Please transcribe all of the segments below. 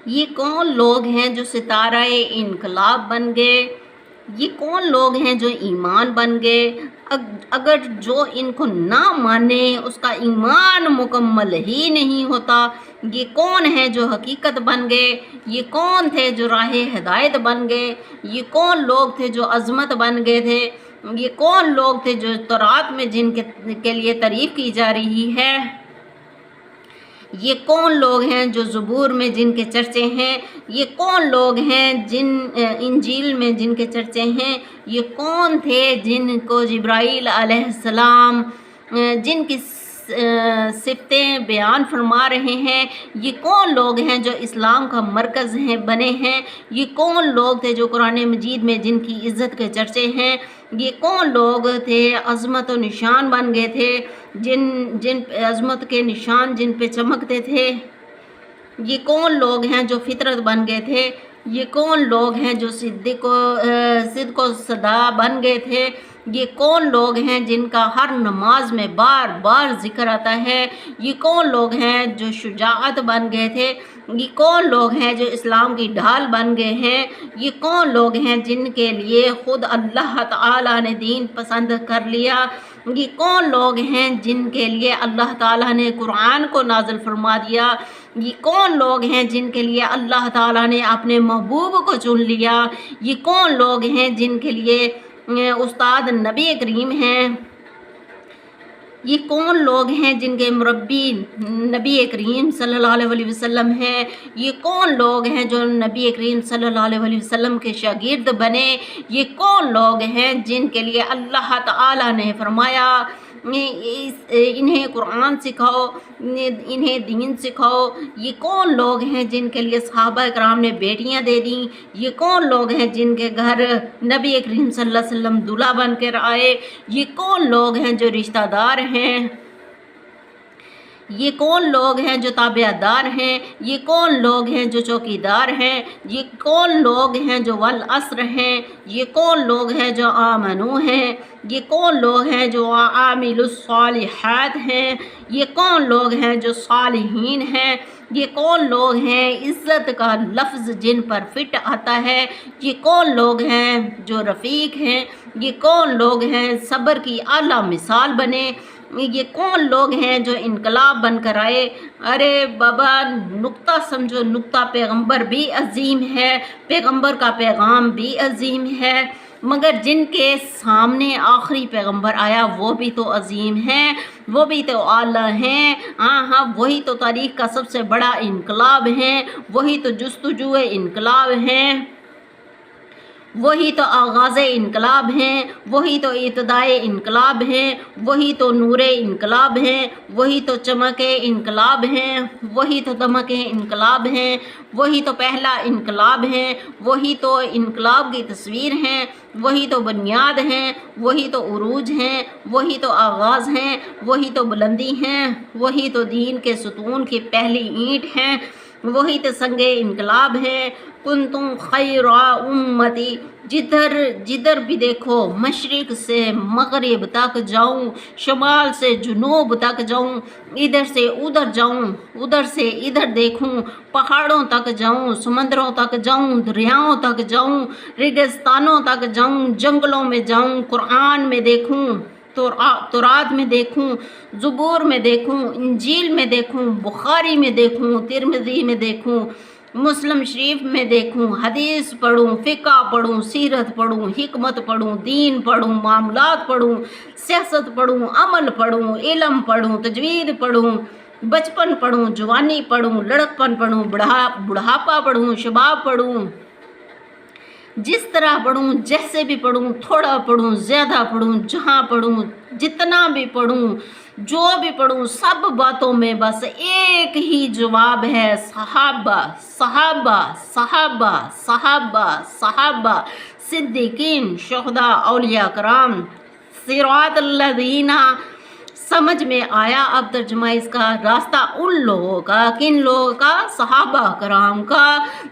یہ کون لوگ ہیں جو ستارہ انقلاب بن گئے؟ یہ کون لوگ ہیں جو ایمان بن گئے؟ اگر جو ان کو نہ مانے اس کا ایمان مکمل ہی نہیں ہوتا۔ یہ کون ہے جو حقیقت بن گئے؟ یہ کون تھے جو راہ ہدایت بن گئے؟ یہ کون لوگ تھے جو عظمت بن گئے تھے؟ یہ کون لوگ تھے جو تورات میں جن کے لیے تعریف کی جا رہی ہے؟ یہ کون لوگ ہیں جو زبور میں جن کے چرچے ہیں؟ یہ کون لوگ ہیں جن انجیل میں جن کے چرچے ہیں؟ یہ کون تھے جن کو جبرائیل علیہ السلام جن کی صفتیں بیان فرما رہے ہیں؟ یہ کون لوگ ہیں جو اسلام کا مرکز ہیں بنے ہیں؟ یہ کون لوگ تھے جو قرآن مجید میں جن کی عزت کے چرچے ہیں؟ یہ کون لوگ تھے عظمت و نشان بن گئے تھے، جن عظمت کے نشان جن پہ چمکتے تھے؟ یہ کون لوگ ہیں جو فطرت بن گئے تھے؟ یہ کون لوگ ہیں جو صدق و صدا بن گئے تھے؟ یہ کون لوگ ہیں جن کا ہر نماز میں بار بار ذکر آتا ہے؟ یہ کون لوگ ہیں جو شجاعت بن گئے تھے؟ یہ کون لوگ ہیں جو اسلام کی ڈھال بن گئے ہیں؟ یہ کون لوگ ہیں جن کے لیے خود اللہ تعالیٰ نے دین پسند کر لیا؟ یہ کون لوگ ہیں جن کے لیے اللہ تعالیٰ نے قرآن کو نازل فرما دیا؟ یہ کون لوگ ہیں جن کے لیے اللہ تعالیٰ نے اپنے محبوب کو چن لیا؟ یہ کون لوگ ہیں جن کے لیے استاد نبی کریم ہیں؟ یہ کون لوگ ہیں جن کے مربی نبی کریم صلی اللہ علیہ وسلم ہیں؟ یہ کون لوگ ہیں جو نبی کریم صلی اللہ علیہ وسلم کے شاگرد بنے؟ یہ کون لوگ ہیں جن کے لیے اللہ تعالیٰ نے فرمایا انہیں قرآن سکھاؤ، انہیں دین سکھاؤ؟ یہ کون لوگ ہیں جن کے لیے صحابہ کرام نے بیٹیاں دے دیں؟ یہ کون لوگ ہیں جن کے گھر نبی کریم صلی اللہ علیہ وسلم دلہا بن کر آئے؟ یہ کون لوگ ہیں جو رشتہ دار ہیں؟ یہ کون لوگ ہیں جو تابع دار ہیں؟ یہ کون لوگ ہیں جو چوکیدار ہیں؟ یہ کون لوگ ہیں جو والعصر ہیں؟ یہ کون لوگ ہیں جو آمنو ہیں؟ یہ کون لوگ ہیں جو عامل الصالحات ہیں؟ یہ کون لوگ ہیں جو صالحین ہیں؟ یہ کون لوگ ہیں عزت کا لفظ جن پر فٹ آتا ہے؟ یہ کون لوگ ہیں جو رفیق ہیں؟ یہ کون لوگ ہیں صبر کی اعلیٰ مثال بنے؟ یہ کون لوگ ہیں جو انقلاب بن کر آئے؟ ارے بابا نقطہ سمجھو، نقطہ پیغمبر بھی عظیم ہے، پیغمبر کا پیغام بھی عظیم ہے، مگر جن کے سامنے آخری پیغمبر آیا وہ بھی تو عظیم ہیں، وہ بھی تو اعلیٰ ہیں۔ ہاں وہی تو تاریخ کا سب سے بڑا انقلاب ہیں، وہی تو جستجو انقلاب ہیں، وہی تو آغاز انقلاب ہیں، وہی تو ابتدائے انقلاب ہیں، وہی تو نور انقلاب ہیں، وہی تو چمک انقلاب ہیں، وہی تو دمک انقلاب ہیں، وہی تو پہلا انقلاب ہیں، وہی تو انقلاب کی تصویر ہیں، وہی تو بنیاد ہیں، وہی تو عروج ہیں، وہی تو آغاز ہیں، وہی تو بلندی ہیں، وہی تو دین کے ستون کی پہلی اینٹ ہیں، وہی تو سنگ انقلاب ہے۔ کنتم خیر امتی، جدھر بھی دیکھو، مشرق سے مغرب تک جاؤں، شمال سے جنوب تک جاؤں، ادھر سے ادھر جاؤں، ادھر سے ادھر دیکھوں، پہاڑوں تک جاؤں، سمندروں تک جاؤں، دریاؤں تک جاؤں، ریگستانوں تک جاؤں، جنگلوں میں جاؤں، قرآن میں دیکھوں، تورات میں دیکھوں، زبور میں دیکھوں، انجیل میں دیکھوں، بخاری میں دیکھوں، ترمذی میں دیکھوں، مسلم شریف میں دیکھوں، حدیث پڑھوں، فقہ پڑھوں، سیرت پڑھوں، حکمت پڑھوں، دین پڑھوں، معاملات پڑھوں، سیاست پڑھوں، عمل پڑھوں، علم پڑھوں، تجوید پڑھوں، بچپن پڑھوں، جوانی پڑھوں، لڑکپن پڑھوں، بڑھاپا پڑھوں، شباب پڑھوں، جس طرح پڑھوں، جیسے بھی پڑھوں، تھوڑا پڑھوں، زیادہ پڑھوں، جہاں پڑھوں، جتنا بھی پڑھوں، جو بھی پڑھوں، سب باتوں میں بس ایک ہی جواب ہے، صحابہ صحابہ صحابہ صحابہ صحابہ، صدیقین، شہداء، اولیاء کرام، समझ में आया। अब तर्जुमा इसका, रास्ता उन लोगों का, किन लोगों का? सहाबा कराम का,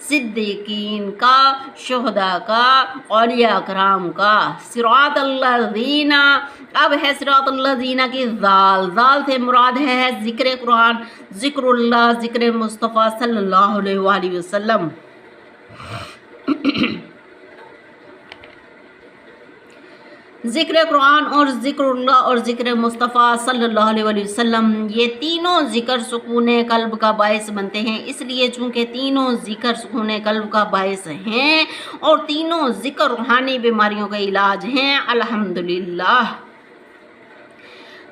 सिद्दीकीन का, शुहदा का, औलिया कराम का। सिरातल्लज़ीना, अब है सिरातल्लज़ीना की जाल, जाल से मुराद है ज़िक्र कुरान, ज़िक्रुल्लाह, ज़िक्र मुस्तफ़ा सल्लल्लाहु अलैहि वसल्लम। ज़िक्र कुरान और ज़िक्रुल्लाह और ज़िक्र मुस्तफ़ा सल्लल्लाहु अलैहि वसल्लम, ये तीनों ज़िक्र सुकून कल्ब का बायस बनते हैं। इसलिए चूँकि तीनों ज़िक्र सुकून कल्ब का बायस हैं और तीनों ज़िक्र रूहानी बीमारियों का इलाज हैं, अल्हम्दुलिल्लाह।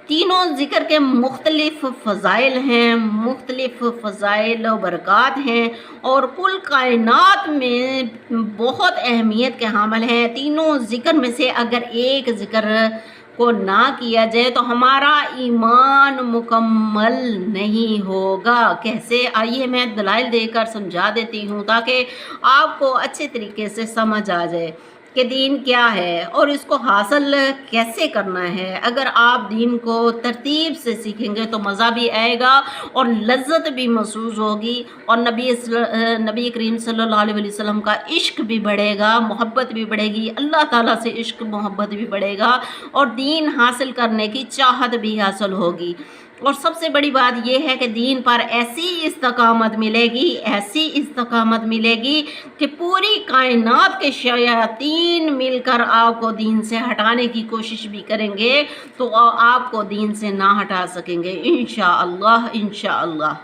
तीनों ज़िक्र के मुख्तलिफ़ फ़ज़ाइल हैं, मुख्तलिफ़ फ़ज़ाइल और बरक़ात हैं और कुल कायनात में बहुत अहमियत के हामिल हैं। तीनों ज़िक्र में से अगर एक ज़िक्र को ना किया जाए तो हमारा ईमान मुकम्मल नहीं होगा। कैसे? आइए मैं दलाइल देकर समझा देती हूँ ताकि आपको अच्छे तरीके से समझ आ जाए कि दीन क्या है और इसको हासिल कैसे करना है। अगर आप दीन को तरतीब से सीखेंगे तो मज़ा भी आएगा और लज्जत भी महसूस होगी और नबी करीम सल्लल्लाहु अलैहि वसल्लम का इश्क भी बढ़ेगा, मोहब्बत भी बढ़ेगी, अल्लाह ताला से इश्क मोहब्बत भी बढ़ेगा और दीन हासिल करने की चाहत भी हासिल होगी। और सबसे बड़ी बात यह है कि दीन पर ऐसी इस्तकामत मिलेगी, ऐसी इस्तकामत मिलेगी कि पूरी कायनात के शयातीन मिलकर आपको दीन से हटाने की कोशिश भी करेंगे तो आपको दीन से ना हटा सकेंगे, इंशाअल्लाह इंशाअल्लाह।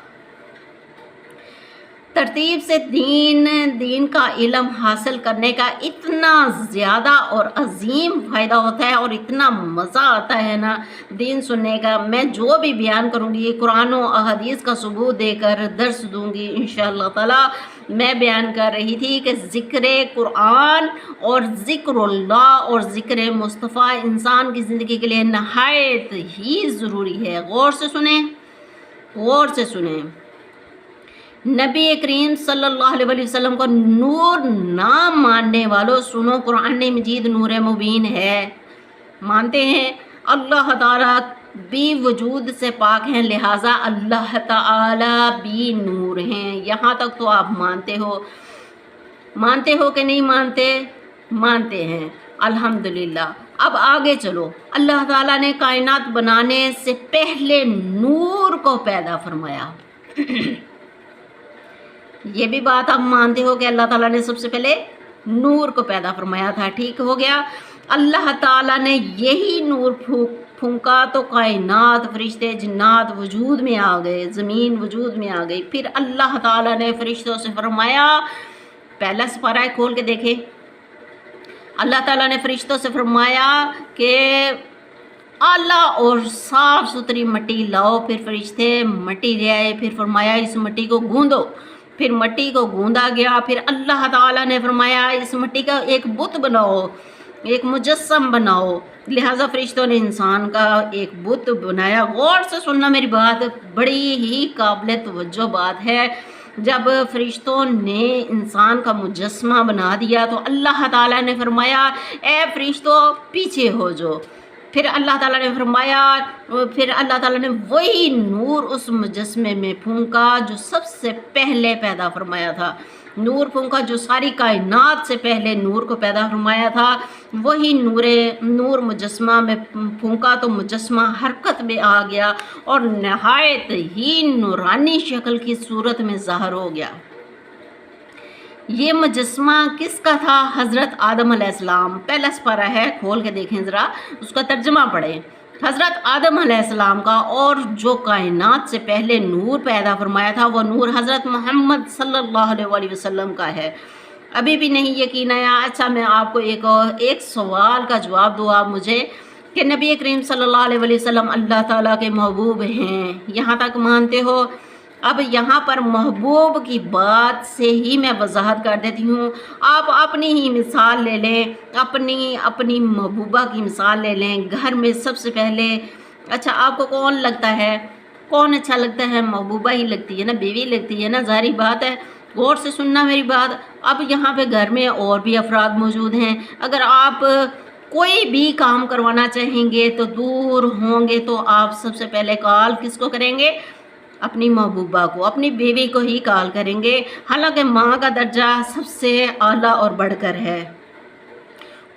तरतीब से दीन का इल्म हासिल करने का इतना ज़्यादा और अजीम फ़ायदा होता है और इतना मज़ा आता है ना दीन सुनने का। मैं जो भी बयान करूँगी ये कुरान और अहदीस का सबूत देकर दर्स दूँगी इंशाअल्लाह ताला। मैं बयान कर रही थी कि ज़िक्र कुरान और ज़िक्रुल्लाह और ज़िक्र मुस्तफ़ा इंसान की ज़िंदगी के लिए नहायत ही ज़रूरी है। गौर से सुने, गौर से सुने। नबी करीम सल्लल्लाहु अलैहि वसल्लम को नूर ना मानने वालों, सुनो कुरान मजीद नूर मुबीन है, मानते हैं अल्लाह ताला भी वजूद से पाक हैं, लिहाजा अल्लाह ताला भी नूर हैं। यहाँ तक तो आप मानते हो कि नहीं मानते? मानते हैं, अल्हम्दुलिल्लाह। अब आगे चलो। अल्लाह ताला ने कायनात बनाने से पहले नूर को पैदा फरमाया। ये भी बात आप मानते हो कि अल्लाह ताला ने सबसे पहले नूर को पैदा फरमाया था, ठीक हो गया। अल्लाह ताला ने यही नूर फूंका तो कायनात, फरिश्ते, जिन्नात वजूद में आ गए, ज़मीन वजूद में आ गई। फिर अल्लाह ताला ने फरिश्तों से फरमाया, पहला सिपारा खोल के देखे, अल्लाह ताला ने फरिश्तों से फरमाया कि आला और साफ़ सुथरी मिट्टी लाओ। फिर फरिश्ते मिट्टी ले आए, फिर फरमाया इस मिट्टी को गूंदो। फिर मिट्टी को गूंदा गया। फिर अल्लाह ताला ने फरमाया इस मिट्टी का एक बुत बनाओ, एक मुजस्सम बनाओ। लिहाजा फरिश्तों ने इंसान का एक बुत बनाया। गौर से सुनना मेरी बात, बड़ी ही काबिल तवज्जो बात है। जब फरिश्तों ने इंसान का मुजस्समा बना दिया तो अल्लाह ताला ने फरमाया ए फरिश्तों पीछे हो जाओ। फिर अल्लाह ताला ने फरमाया, फिर अल्लाह ताला ने वही नूर उस मुजस्मे में फूंका जो सबसे पहले पैदा फरमाया था। नूर फूंका जो सारी कायनात से पहले नूर को पैदा फरमाया था, वही नूर मुजस्मा में फूंका तो मुजस्मा हरकत में आ गया और नहायत ही नूरानी शक्ल की सूरत में ज़ाहिर हो गया। ये मुजस्मा किसका था? हज़रत आदम अलैहिस्सलाम। पहला सिपारा है, खोल के देखें ज़रा, उसका तर्जमा पढ़ें। हज़रत आदम अलैहिस्सलाम का और जो कायनात से पहले नूर पैदा फरमाया था वो नूर हज़रत मोहम्मद सल्लल्लाहु अलैहि वसल्लम का है। अभी भी नहीं यकीन आया? अच्छा, मैं आपको एक सवाल का जवाब दो आप मुझे कि नबी करीम सल्लल्लाहु अलैहि वसल्लम अल्लाह ताला के महबूब हैं, यहाँ तक मानते हो? अब यहाँ पर महबूब की बात से ही मैं वजाहत कर देती हूँ। आप अपनी ही मिसाल ले लें, अपनी महबूबा की मिसाल ले लें। घर में सबसे पहले, अच्छा आपको कौन लगता है, कौन अच्छा लगता है? महबूबा ही लगती है ना, बीवी लगती है ना, ज़ाहिर बात है। गौर से सुनना मेरी बात। अब यहाँ पे घर में और भी अफराद मौजूद हैं। अगर आप कोई भी काम करवाना चाहेंगे तो दूर होंगे तो आप सबसे पहले कॉल किसको करेंगे? अपनी महबूबा को, अपनी बीवी को ही कॉल करेंगे। हालांकि माँ का दर्जा सबसे आला और बढ़कर है।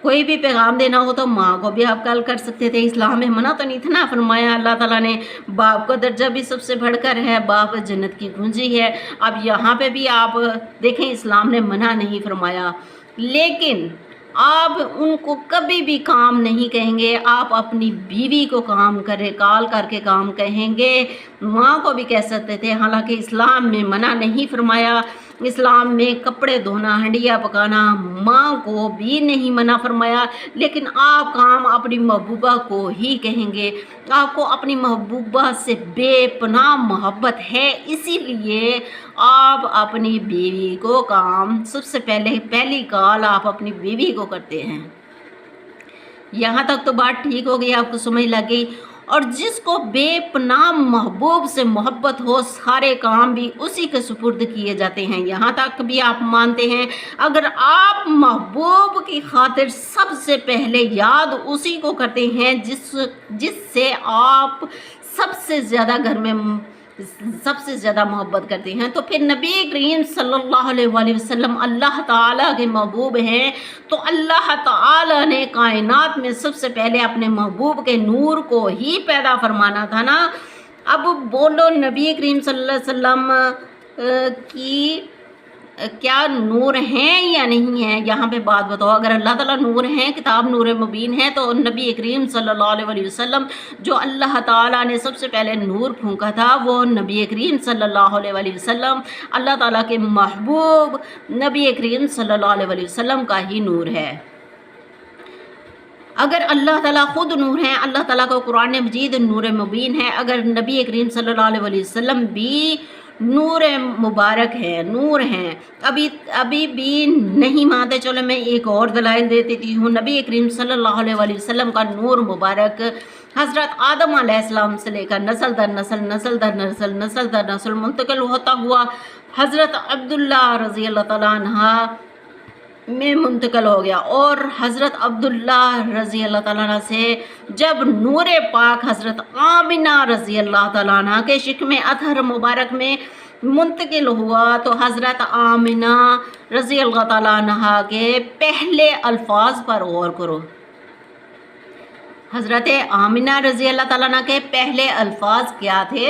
कोई भी पैगाम देना हो तो माँ को भी आप कॉल कर सकते थे। इस्लाम में मना तो नहीं था ना फरमाया अल्लाह ताला ने, बाप का दर्जा भी सबसे बढ़कर है, बाप जन्नत की कुंजी है। अब यहाँ पे भी आप देखें इस्लाम ने मना नहीं फरमाया, लेकिन आप उनको कभी भी काम नहीं कहेंगे, आप अपनी बीवी को काम करें, कॉल करके काम कहेंगे। माँ को भी कह सकते थे, हालांकि इस्लाम में मना नहीं फरमाया। इस्लाम में कपड़े धोना, हंडिया पकाना माँ को भी नहीं मना फरमाया, लेकिन आप काम अपनी महबूबा को ही कहेंगे। आपको अपनी महबूबा से बेपनाह मोहब्बत है, इसीलिए आप अपनी बीवी को काम सबसे पहली कॉल आप अपनी बीवी को करते हैं। यहाँ तक तो बात ठीक हो गई, आपको समझ लग गई। और जिसको बेपनाह महबूब से मोहब्बत हो, सारे काम भी उसी के सुपुर्द किए जाते हैं। यहाँ तक भी आप मानते हैं, अगर आप महबूब की खातिर सबसे पहले याद उसी को करते हैं जिससे आप सबसे ज़्यादा घर में सबसे ज़्यादा मोहब्बत करते हैं, तो फिर नबी करीम सल्लल्लाहु अलैहि वसल्लम अल्लाह ताला के महबूब हैं। तो अल्लाह ताला ने कायनात में सबसे पहले अपने महबूब के नूर को ही पैदा फरमाना था ना। अब बोलो नबी करीम सल्लल्लाहु अलैहि वसल्लम की क्या नूर हैं या नहीं हैं? यहाँ पे बात बताओ। अगर अल्लाह ताला नूर हैं, किताब नूर मुबीन है, तो नबी करीम सल्लल्लाहु अलैहि वसल्लम जो अल्लाह ताला ने सबसे पहले नूर फूंका था, वो नबी करीम सल्लल्लाहु अलैहि वसल्लम अल्लाह ताला के महबूब नबी करीम सल्लल्लाहु अलैहि वसल्लम का ही नूर है। अगर अल्लाह ताला खुद नूर हैं, अल्लाह ताला का कुरान मजीद नूर मुबीन है, अगर नबी करीम सल्लल्लाहु अलैहि वसल्लम भी नूर मुबारक है, नूर हैं, अभी भी नहीं मानते, चलो मैं एक और दलाइल दे देती हूँ। नबी करीम सल्लल्लाहु अलैहि वसल्लम का नूर मुबारक हज़रत आदम अलैहिस्सलाम से लेकर नस्ल दर नस्ल, नस्ल दर नस्ल, नस्ल दर नस्ल मुंतकिल होता हुआ हज़रत अब्दुल्ला रज़ी अल्लाह ताला अन्हा में मुंतकिल हो गया। और हज़रत अब्दुल्ला रज़ी अल्लाह ताला अन्हा से जब नूर पाक हज़रत आमिना रज़ी अल्लाह ताला अन्हा के शिकम अतहर मुबारक में मुंतकिल हुआ, तो हज़रत आमिना रज़ी अल्लाह ताला अन्हा के पहले अल्फाज पर गौर करो। हज़रत आमिना रज़ी अल्लाह ताला अन्हा के पहले अल्फाज क्या थे?